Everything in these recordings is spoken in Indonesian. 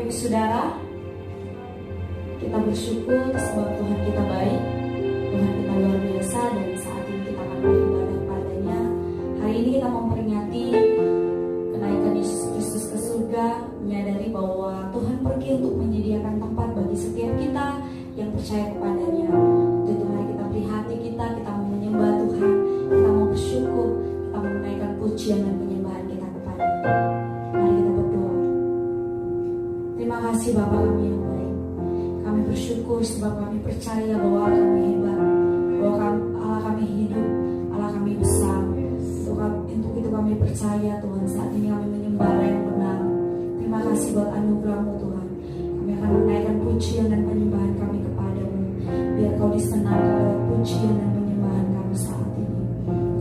Ibu Saudara, kita bersyukur sebab Tuhan kita baik, Tuhan kita luar biasa, dan saat ini kita akan beribadah kepadanya. Hari ini kita memperingati kenaikan Yesus Kristus ke surga, menyadari bahwa Tuhan pergi untuk menyediakan tempat bagi setiap kita yang percaya kepadanya. Untuk itu mari kita beri hati kita mau menyembah Tuhan, kita mau bersyukur, kita mau menaikkan pujian dan penyembahan kita kepadanya. Mari kita berdoa. Terima kasih Bapa kami yang baik. Kami bersyukur sebab kami percaya bahwa Allah kami hebat, bahwa Allah kami hidup, Allah kami besar. Untuk itu kami percaya Tuhan, saat ini kami menyembah yang benar. Terima kasih buat anugerah-Mu Tuhan. Kami akan menaikkan pujian dan penyembahan kami kepadamu. Biar Kau disenangkan oleh pujian dan penyembahan kami saat ini.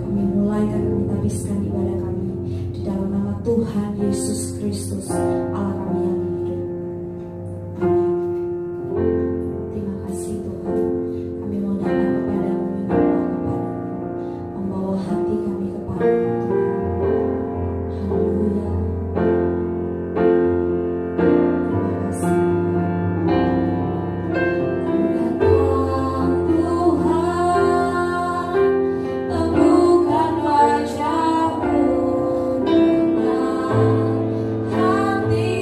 Kami mulai dan kami habiskan ibadah kami di dalam nama Tuhan Yesus Kristus, Allah kami yang hidup. Amin. Terima kasih Tuhan. Kami mau datang kepadamu, menyembah kepadamu, membawa hati kami kepadamu Tuhan. Haleluya. Terima kasih. Wajah-Mu dengan hati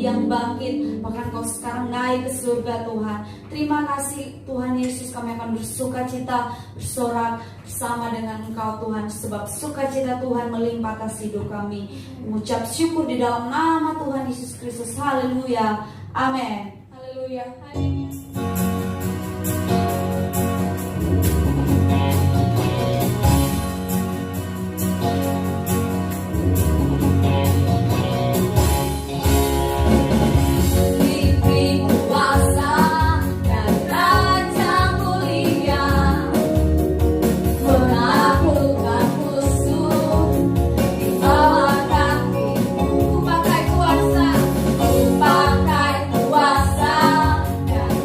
yang bangkit, bahkan Kau sekarang naik ke surga Tuhan. Terima kasih Tuhan Yesus, kami akan bersuka cita, bersorak bersama dengan Engkau Tuhan, sebab sukacita Tuhan melimpah atas hidup kami. Mengucap syukur di dalam nama Tuhan Yesus Kristus. Haleluya. Amin. Haleluya. Pakai kuasa dan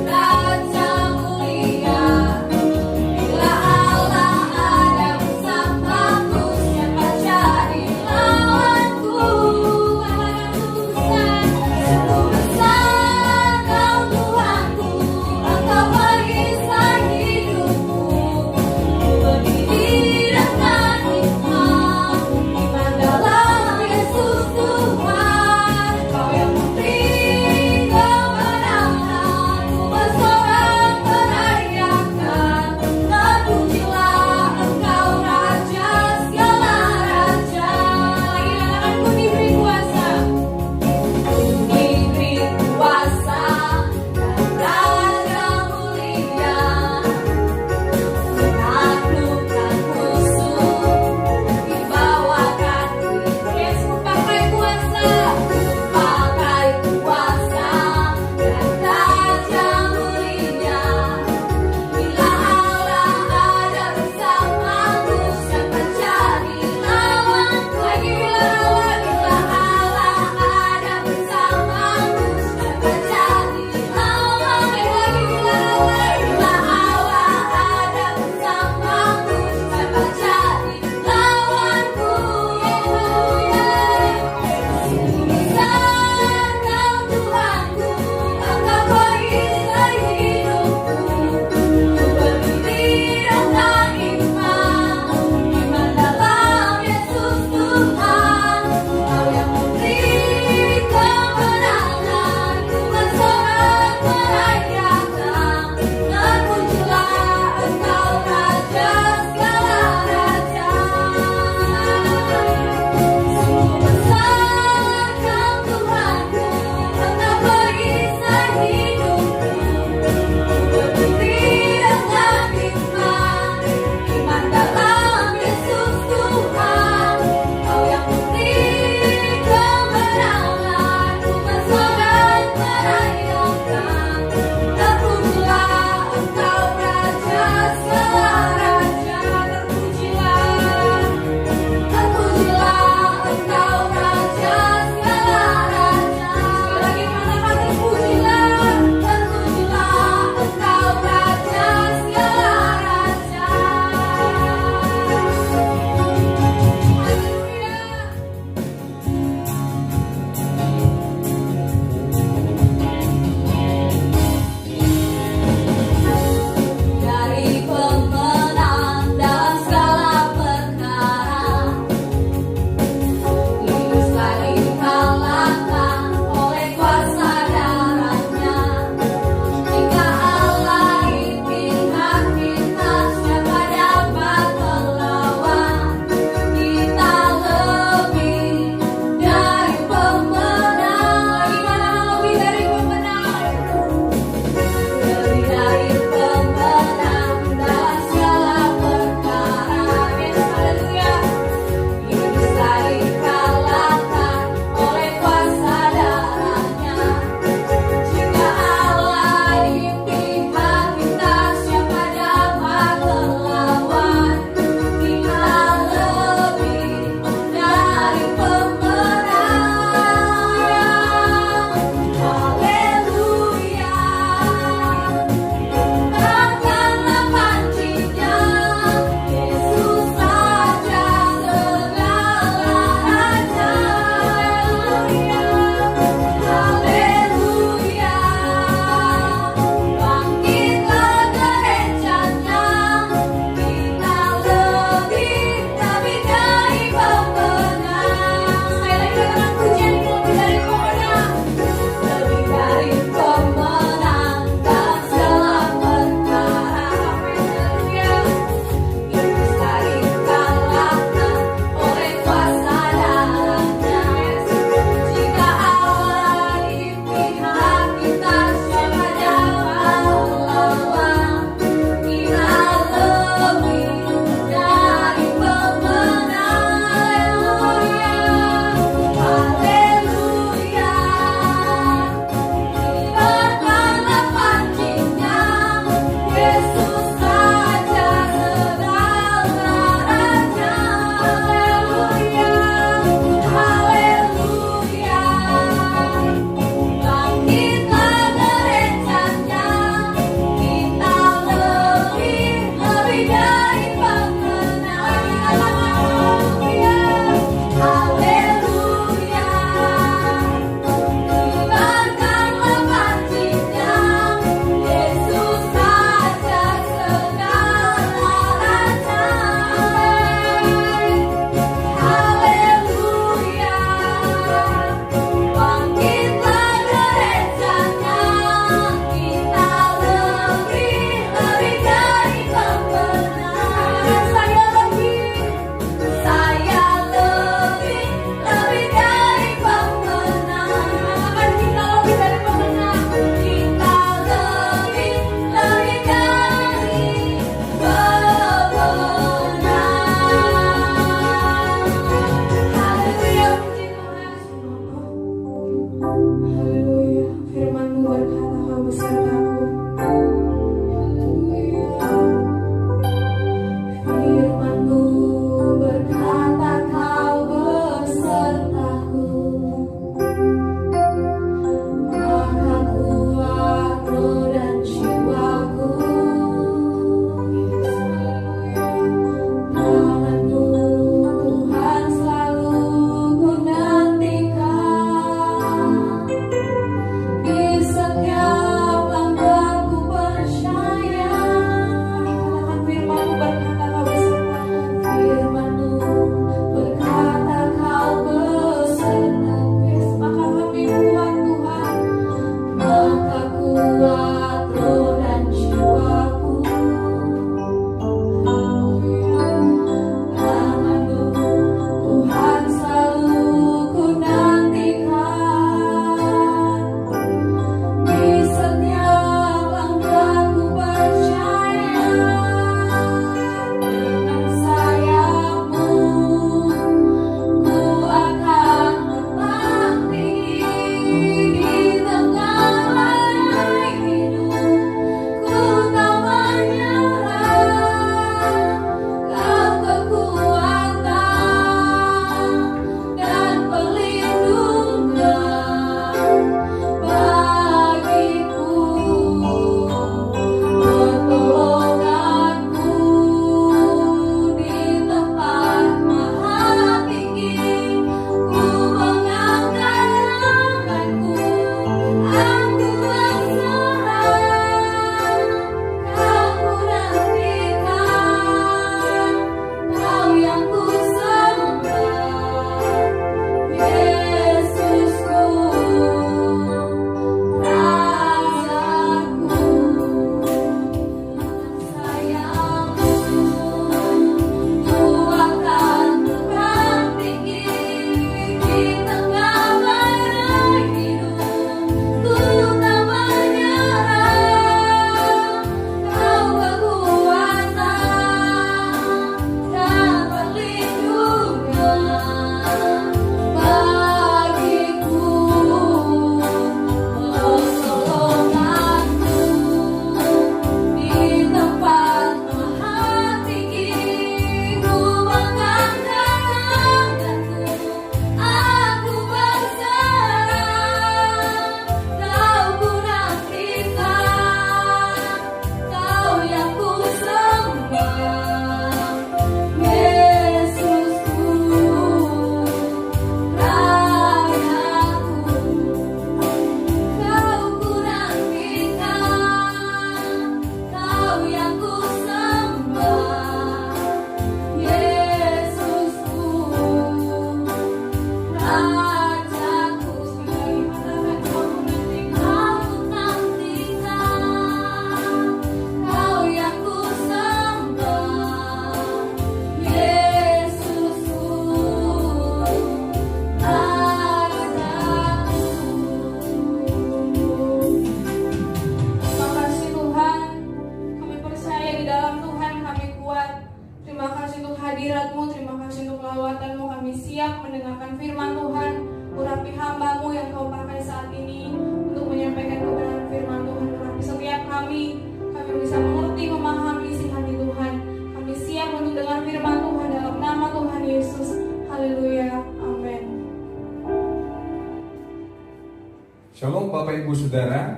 Shalom Bapak Ibu Saudara,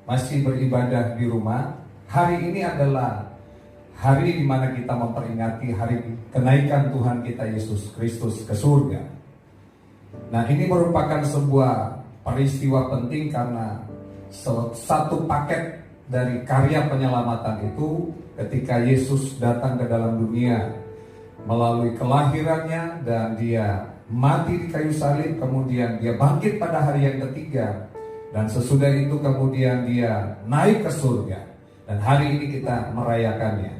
masih beribadah di rumah. Hari ini adalah hari di mana kita memperingati hari kenaikan Tuhan kita Yesus Kristus ke surga. Nah, ini merupakan sebuah peristiwa penting karena satu paket dari karya penyelamatan itu ketika Yesus datang ke dalam dunia melalui kelahirannya dan dia mati di kayu salib, kemudian dia bangkit pada hari yang ketiga, dan sesudah itu kemudian dia naik ke surga, dan hari ini kita merayakannya.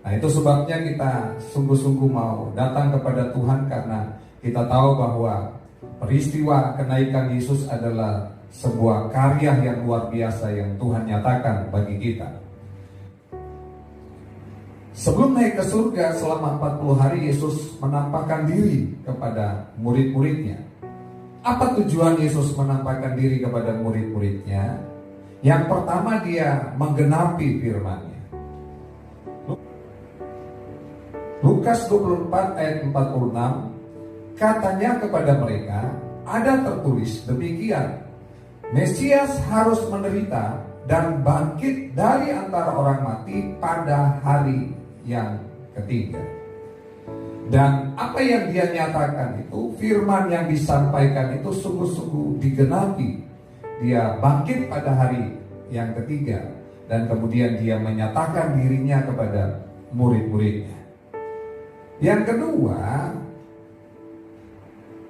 Nah, itu sebabnya kita sungguh-sungguh mau datang kepada Tuhan karena kita tahu bahwa peristiwa kenaikan Yesus adalah sebuah karya yang luar biasa yang Tuhan nyatakan bagi kita. Sebelum naik ke surga selama 40 hari, Yesus menampakkan diri kepada murid-muridnya. Apa tujuan Yesus menampakkan diri kepada murid-muridnya? Yang pertama, dia menggenapi firman-Nya. Lukas 24 ayat 46, katanya kepada mereka, ada tertulis demikian, Mesias harus menderita dan bangkit dari antara orang mati pada hari yang ketiga. Dan apa yang dia nyatakan itu, firman yang disampaikan itu sungguh-sungguh digenapi. Dia bangkit pada hari yang ketiga, dan kemudian dia menyatakan dirinya kepada murid-muridnya. Yang kedua,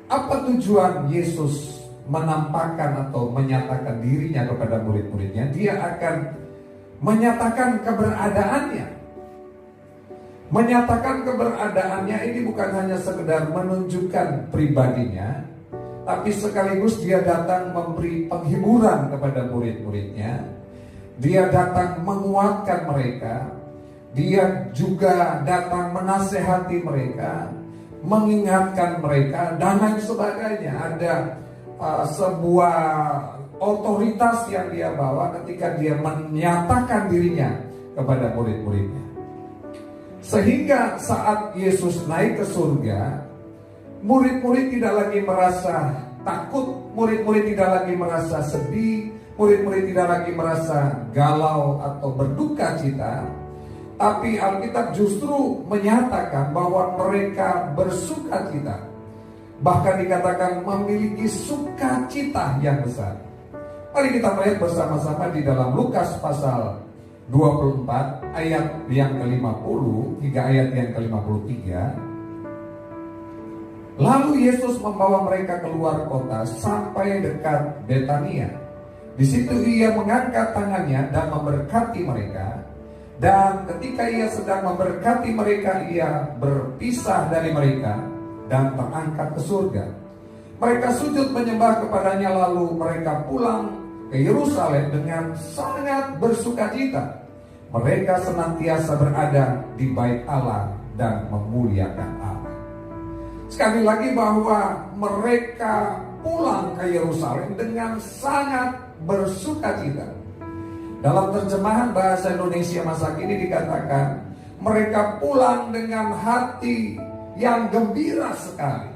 apa tujuan Yesus menampakkan atau menyatakan dirinya kepada murid-muridnya? Dia akan menyatakan keberadaannya. Menyatakan keberadaannya ini bukan hanya sekedar menunjukkan pribadinya, tapi sekaligus dia datang memberi penghiburan kepada murid-muridnya. Dia datang menguatkan mereka. Dia juga datang menasehati mereka, mengingatkan mereka, dan lain sebagainya. Ada sebuah otoritas yang dia bawa ketika dia menyatakan dirinya kepada murid-muridnya. Sehingga saat Yesus naik ke surga, murid-murid tidak lagi merasa takut, murid-murid tidak lagi merasa sedih, murid-murid tidak lagi merasa galau atau berduka cita. Tapi Alkitab justru menyatakan bahwa mereka bersuka cita. Bahkan dikatakan memiliki sukacita yang besar. Mari kita melihat bersama-sama di dalam Lukas pasal 24 ayat yang ke-50 hingga ayat yang ke-53. Lalu Yesus membawa mereka keluar kota sampai dekat Betania. Di situ ia mengangkat tangannya dan memberkati mereka. Dan ketika ia sedang memberkati mereka, ia berpisah dari mereka dan terangkat ke surga. Mereka sujud menyembah kepadanya, lalu mereka pulang ke Yerusalem dengan sangat bersukacita. Mereka senantiasa berada di bait Allah dan memuliakan Allah. Sekali lagi bahwa mereka pulang ke Yerusalem dengan sangat bersukacita. Dalam terjemahan bahasa Indonesia masa kini dikatakan mereka pulang dengan hati yang gembira sekali.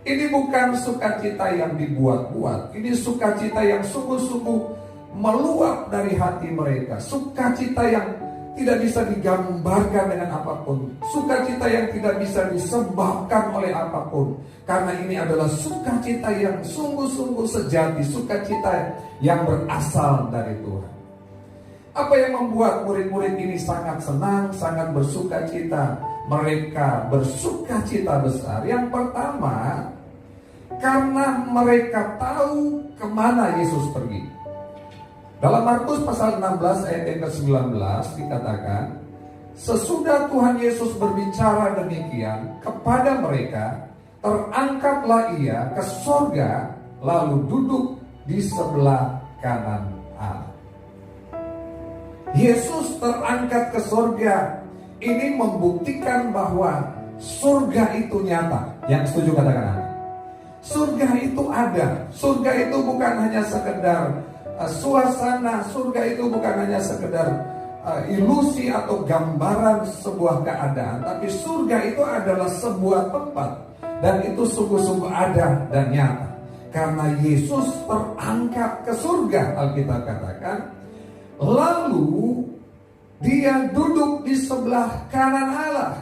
Ini bukan sukacita yang dibuat-buat. Ini sukacita yang sungguh-sungguh meluap dari hati mereka. Sukacita yang tidak bisa digambarkan dengan apapun. Sukacita yang tidak bisa disebabkan oleh apapun. Karena ini adalah sukacita yang sungguh-sungguh sejati. Sukacita yang berasal dari Tuhan. Apa yang membuat murid-murid ini sangat senang, sangat bersukacita? Mereka bersukacita besar. Yang pertama, karena mereka tahu kemana Yesus pergi. Dalam Markus pasal 16 ayat yang ke-19 dikatakan, sesudah Tuhan Yesus berbicara demikian kepada mereka, terangkatlah ia ke sorga, lalu duduk di sebelah kanan Allah. Yesus terangkat ke sorga. Ini membuktikan bahwa surga itu nyata. Yang setuju katakan amin. Surga itu ada. Surga itu bukan hanya sekedar suasana. Surga itu bukan hanya sekedar ilusi atau gambaran sebuah keadaan. Tapi surga itu adalah sebuah tempat. Dan itu sungguh-sungguh ada dan nyata. karena Yesus terangkat ke surga, Alkitab katakan, lalu dia duduk di sebelah kanan Allah.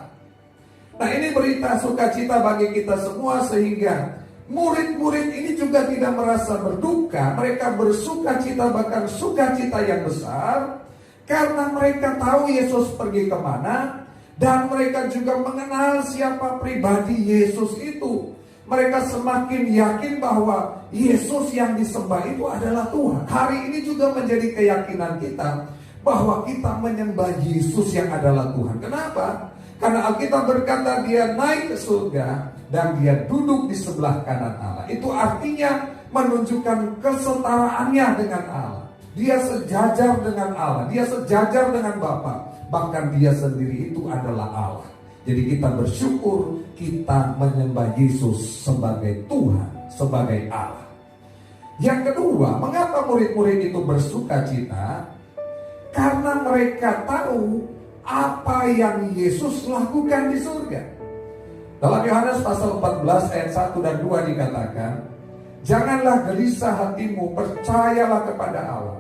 Nah, ini berita sukacita bagi kita semua, sehingga murid-murid ini juga tidak merasa berduka. Mereka bersukacita, bahkan sukacita yang besar, karena mereka tahu Yesus pergi kemana, dan mereka juga mengenal siapa pribadi Yesus itu. Mereka semakin yakin bahwa Yesus yang disembah itu adalah Tuhan. Hari ini juga menjadi keyakinan kita bahwa kita menyembah Yesus yang adalah Tuhan. Kenapa? Karena Alkitab berkata dia naik ke surga dan dia duduk di sebelah kanan Allah. Itu artinya menunjukkan kesetaraannya dengan Allah. Dia sejajar dengan Allah, dia sejajar dengan Bapa. Bahkan dia sendiri itu adalah Allah. Jadi kita bersyukur kita menyembah Yesus sebagai Tuhan, sebagai Allah. Yang kedua, mengapa murid-murid itu bersukacita? Karena mereka tahu apa yang Yesus lakukan di surga. Dalam Yohanes pasal 14 ayat 1 dan 2 dikatakan, janganlah gelisah hatimu, percayalah kepada Allah.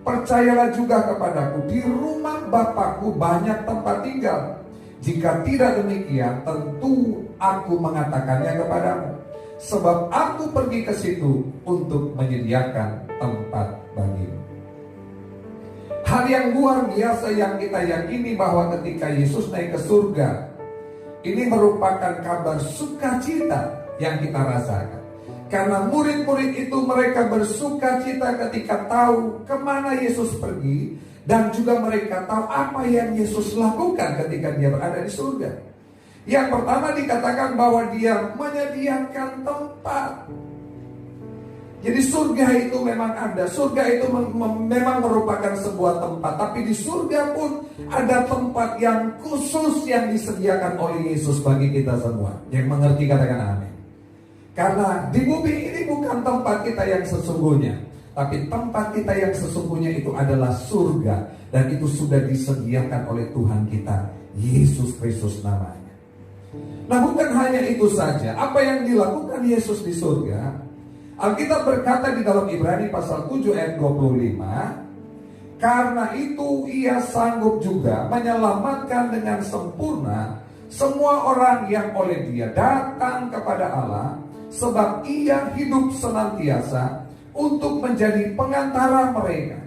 Percayalah juga kepadaku, di rumah Bapakku banyak tempat tinggal. Jika tidak demikian, tentu aku mengatakannya kepadamu. Sebab aku pergi ke situ untuk menyediakan tempat bagimu. Hal yang luar biasa yang kita yakini bahwa ketika Yesus naik ke surga, ini merupakan kabar sukacita yang kita rasakan. Karena murid-murid itu mereka bersukacita ketika tahu kemana Yesus pergi, dan juga mereka tahu apa yang Yesus lakukan ketika dia berada di surga. Yang pertama dikatakan bahwa dia menyediakan tempat. Jadi surga itu memang ada. Surga itu memang merupakan sebuah tempat. Tapi di surga pun ada tempat yang khusus yang disediakan oleh Yesus bagi kita semua. Yang mengerti katakan amin. Karena di bumi ini bukan tempat kita yang sesungguhnya, tapi tempat kita yang sesungguhnya itu adalah surga. Dan itu sudah disediakan oleh Tuhan kita, Yesus Kristus namanya. Nah, bukan hanya itu saja. Apa yang dilakukan Yesus di surga, Alkitab berkata di dalam Ibrani pasal 7 ayat 25, karena itu ia sanggup juga menyelamatkan dengan sempurna semua orang yang oleh dia datang kepada Allah, sebab ia hidup senantiasa untuk menjadi pengantara mereka.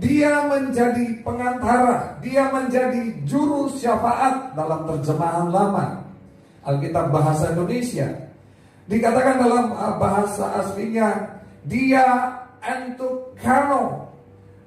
Dia menjadi pengantara, dia menjadi juru syafaat dalam terjemahan lama. Alkitab bahasa Indonesia dikatakan dalam bahasa aslinya, dia entukano,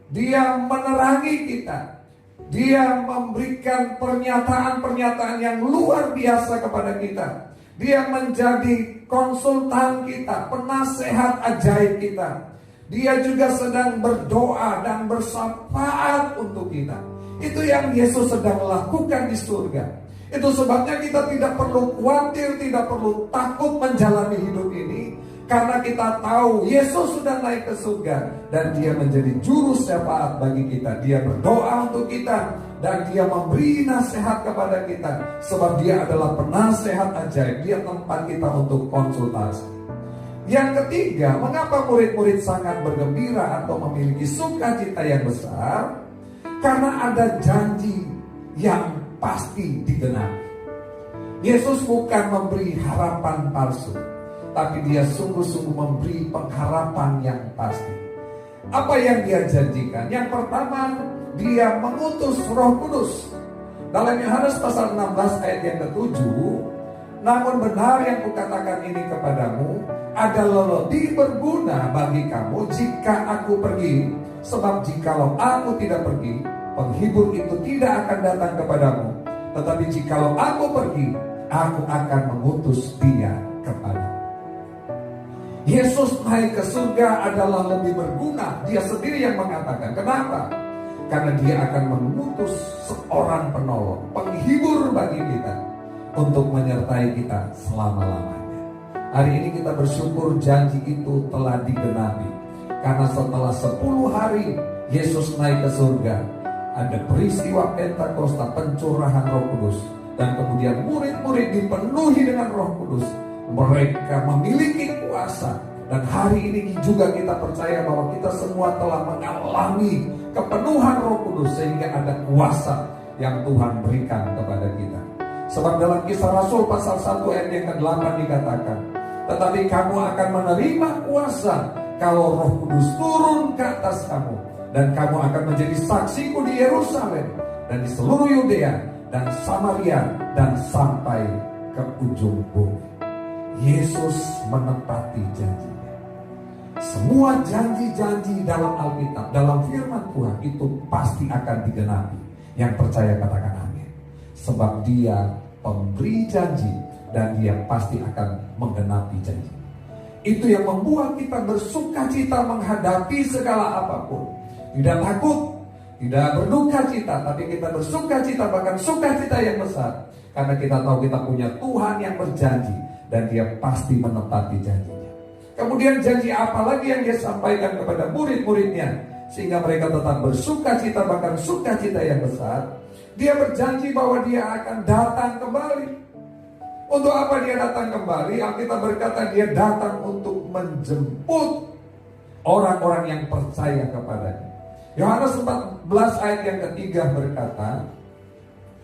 dia menerangi kita, dia memberikan pernyataan-pernyataan yang luar biasa kepada kita. Dia menjadi konsultan kita, penasehat ajaib kita. Dia juga sedang berdoa dan bersyafaat untuk kita. Itu yang Yesus sedang lakukan di surga. Itu sebabnya kita tidak perlu khawatir, tidak perlu takut menjalani hidup ini, karena kita tahu Yesus sudah naik ke surga dan dia menjadi juru syafaat bagi kita. Dia berdoa untuk kita dan dia memberi nasihat kepada kita, sebab dia adalah penasehat ajaib. Dia tempat kita untuk konsultasi. Yang ketiga, mengapa murid-murid sangat bergembira atau memiliki sukacita yang besar? Karena ada janji yang pasti digenapi. Yesus bukan memberi harapan palsu, tapi dia sungguh-sungguh memberi pengharapan yang pasti. Apa yang dia janjikan? Yang pertama, dia mengutus Roh Kudus. Dalam Yohanes pasal 16 ayat yang ke-7, namun benar yang kukatakan ini kepadamu adalah lebih berguna bagi kamu jika aku pergi. Sebab jikalau aku tidak pergi, penghibur itu tidak akan datang kepadamu. Tetapi jikalau aku pergi, aku akan mengutus dia kepadamu. Yesus naik ke surga adalah lebih berguna. Dia sendiri yang mengatakan. Kenapa? Karena dia akan mengutus seorang penolong, penghibur bagi kita, untuk menyertai kita selama-lamanya. Hari ini kita bersyukur janji itu telah digenapi. Karena setelah 10 hari Yesus naik ke surga, ada peristiwa Pentakosta, pencurahan Roh Kudus, dan kemudian murid-murid dipenuhi dengan Roh Kudus. Mereka memiliki kuasa Dan hari ini juga kita percaya bahwa kita semua telah mengalami kepenuhan Roh Kudus, sehingga ada kuasa yang Tuhan berikan kepada kita. Sebab dalam Kisah Rasul pasal 1 ayat yang ke-8 dikatakan, tetapi kamu akan menerima kuasa kalau Roh Kudus turun ke atas kamu, dan kamu akan menjadi saksiku di Yerusalem dan di seluruh Yudea dan Samaria dan sampai ke ujung bumi. Yesus menepati janjinya. Semua janji-janji dalam Alkitab, dalam firman Tuhan itu pasti akan digenapi. Yang percaya katakan amin. Sebab Dia pemberi janji dan Dia pasti akan menggenapi janji. Itu yang membuat kita bersukacita menghadapi segala apapun. Tidak takut, tidak berduka cita, tapi kita bersukacita, bahkan sukacita yang besar. Karena kita tahu kita punya Tuhan yang berjanji dan Dia pasti menepati janjinya. Kemudian janji apa lagi yang Dia sampaikan kepada murid-muridnya sehingga mereka tetap bersukacita, bahkan sukacita yang besar? Dia berjanji bahwa Dia akan datang kembali. Untuk apa Dia datang kembali? Alkitab berkata Dia datang untuk menjemput orang-orang yang percaya kepadanya. Yohanes 14 ayat yang ketiga berkata,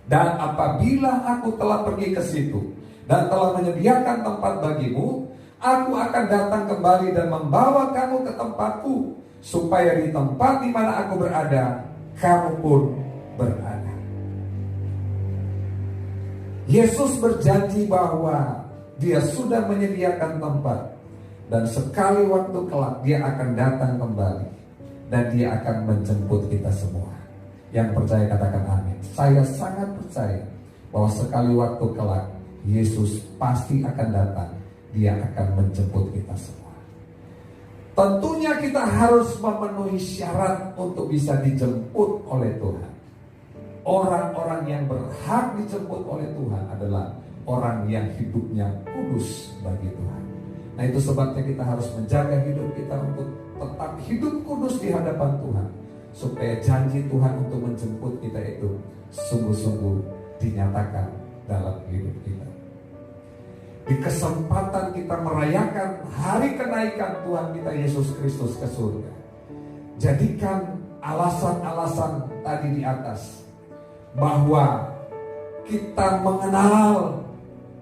dan apabila aku telah pergi ke situ dan telah menyediakan tempat bagimu, aku akan datang kembali dan membawa kamu ke tempatku, supaya di tempat di mana aku berada, kamu pun berada. Yesus berjanji bahwa Dia sudah menyediakan tempat, dan sekali waktu kelak Dia akan datang kembali, dan Dia akan menjemput kita semua. Yang percaya katakan amin. Saya sangat percaya bahwa sekali waktu kelak Yesus pasti akan datang. Dia akan menjemput kita semua. Tentunya kita harus memenuhi syarat untuk bisa dijemput oleh Tuhan. Orang-orang yang berhak dijemput oleh Tuhan adalah orang yang hidupnya kudus bagi Tuhan. Nah, itu sebabnya kita harus menjaga hidup kita untuk tetap hidup kudus di hadapan Tuhan, supaya janji Tuhan untuk menjemput kita itu sungguh-sungguh dinyatakan dalam hidup kita. Di kesempatan kita merayakan hari kenaikan Tuhan kita Yesus Kristus ke surga, jadikan alasan-alasan tadi di atas, bahwa kita mengenal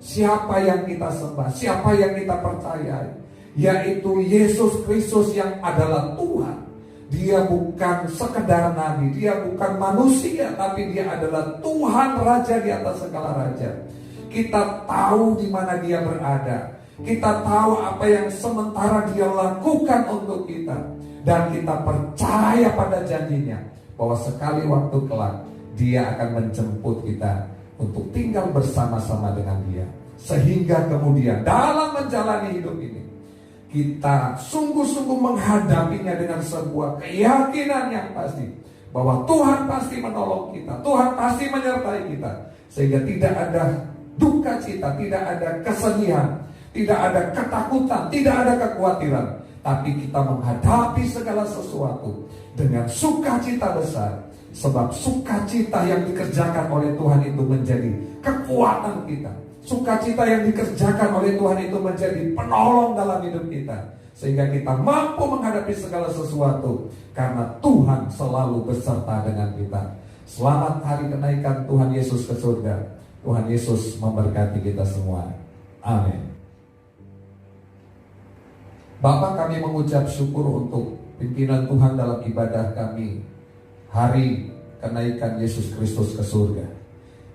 siapa yang kita sembah, siapa yang kita percayai, yaitu Yesus Kristus yang adalah Tuhan. Dia bukan sekedar nabi, Dia bukan manusia, tapi Dia adalah Tuhan Raja di atas segala raja. Kita tahu di mana Dia berada, kita tahu apa yang sementara Dia lakukan untuk kita, dan kita percaya pada janjinya bahwa sekali waktu kelak Dia akan menjemput kita untuk tinggal bersama-sama dengan Dia, sehingga kemudian dalam menjalani hidup ini kita sungguh-sungguh menghadapinya dengan sebuah keyakinan yang pasti bahwa Tuhan pasti menolong kita, Tuhan pasti menyertai kita, sehingga tidak ada duka cita, tidak ada kesedihan, tidak ada ketakutan, tidak ada kekhawatiran, tapi kita menghadapi segala sesuatu dengan sukacita besar. Sebab sukacita yang dikerjakan oleh Tuhan itu menjadi kekuatan kita. Sukacita yang dikerjakan oleh Tuhan itu menjadi penolong dalam hidup kita, sehingga kita mampu menghadapi segala sesuatu karena Tuhan selalu beserta dengan kita. Selamat hari kenaikan Tuhan Yesus ke surga. Tuhan Yesus memberkati kita semua. Amin. Bapa, kami mengucap syukur untuk pimpinan Tuhan dalam ibadah kami hari kenaikan Yesus Kristus ke surga.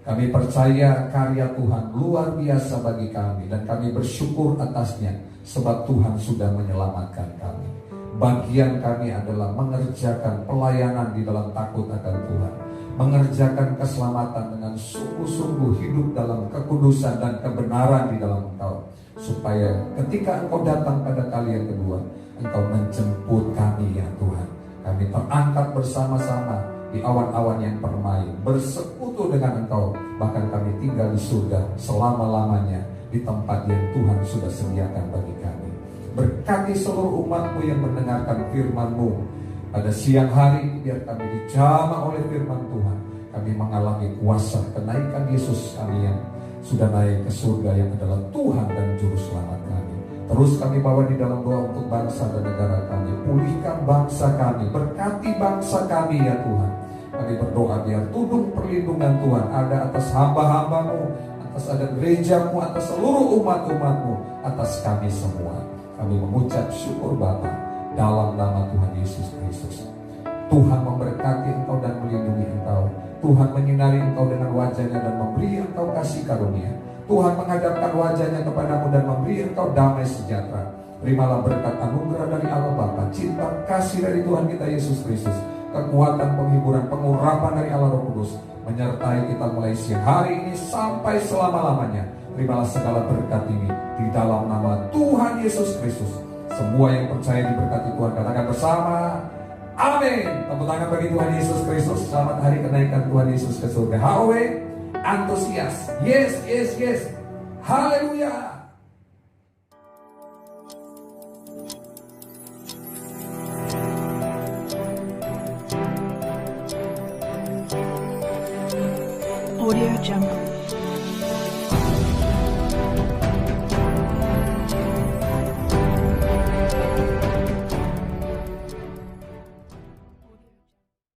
Kami percaya karya Tuhan luar biasa bagi kami, dan kami bersyukur atasnya sebab Tuhan sudah menyelamatkan kami. Bagian kami adalah mengerjakan pelayanan di dalam takut akan Tuhan, mengerjakan keselamatan dengan sungguh-sungguh hidup dalam kekudusan dan kebenaran di dalam Engkau, supaya ketika Engkau datang pada kali yang kedua, Engkau menjemput kami ya Tuhan. Kami terangkat bersama-sama di awan-awan yang permai, bersekutu dengan Engkau, bahkan kami tinggal di surga selama-lamanya di tempat yang Tuhan sudah sediakan bagi kami. Berkati seluruh umat-Mu yang mendengarkan firman-Mu pada siang hari ini, biar kami dijamah oleh firman Tuhan. Kami mengalami kuasa kenaikan Yesus kami yang sudah naik ke surga, yang adalah Tuhan dan Juru Selamat kami. Terus kami bawa di dalam doa untuk bangsa dan negara kami. Pulihkan bangsa kami, berkati bangsa kami ya Tuhan. Kami berdoa biar tudung perlindungan Tuhan ada atas hamba-hambamu, atas ada gerejamu, atas seluruh umat-umatmu, atas kami semua. Kami mengucap syukur Bapa dalam nama Tuhan Yesus Kristus. Tuhan memberkati engkau dan melindungi engkau. Tuhan menyinari engkau dengan wajahnya dan memberi engkau kasih karunia. Tuhan menghadapkan wajahnya kepadamu dan memberi engkau damai sejahtera. Terimalah berkat anugerah dari Allah Bapa, cinta kasih dari Tuhan kita Yesus Kristus, kekuatan penghiburan, pengurapan dari Allah Roh Kudus, menyertai kita mulai siang hari ini sampai selama-lamanya. Terimalah segala berkat ini di dalam nama Tuhan Yesus Kristus. Semua yang percaya diberkati Tuhan, katakan bersama, amin. Tepuk tangan bagi Tuhan Yesus Kristus. Selamat hari kenaikan Tuhan Yesus ke surga. Haleluya. Antusias. Yes, yes, yes. Haleluya. Audio Jungle.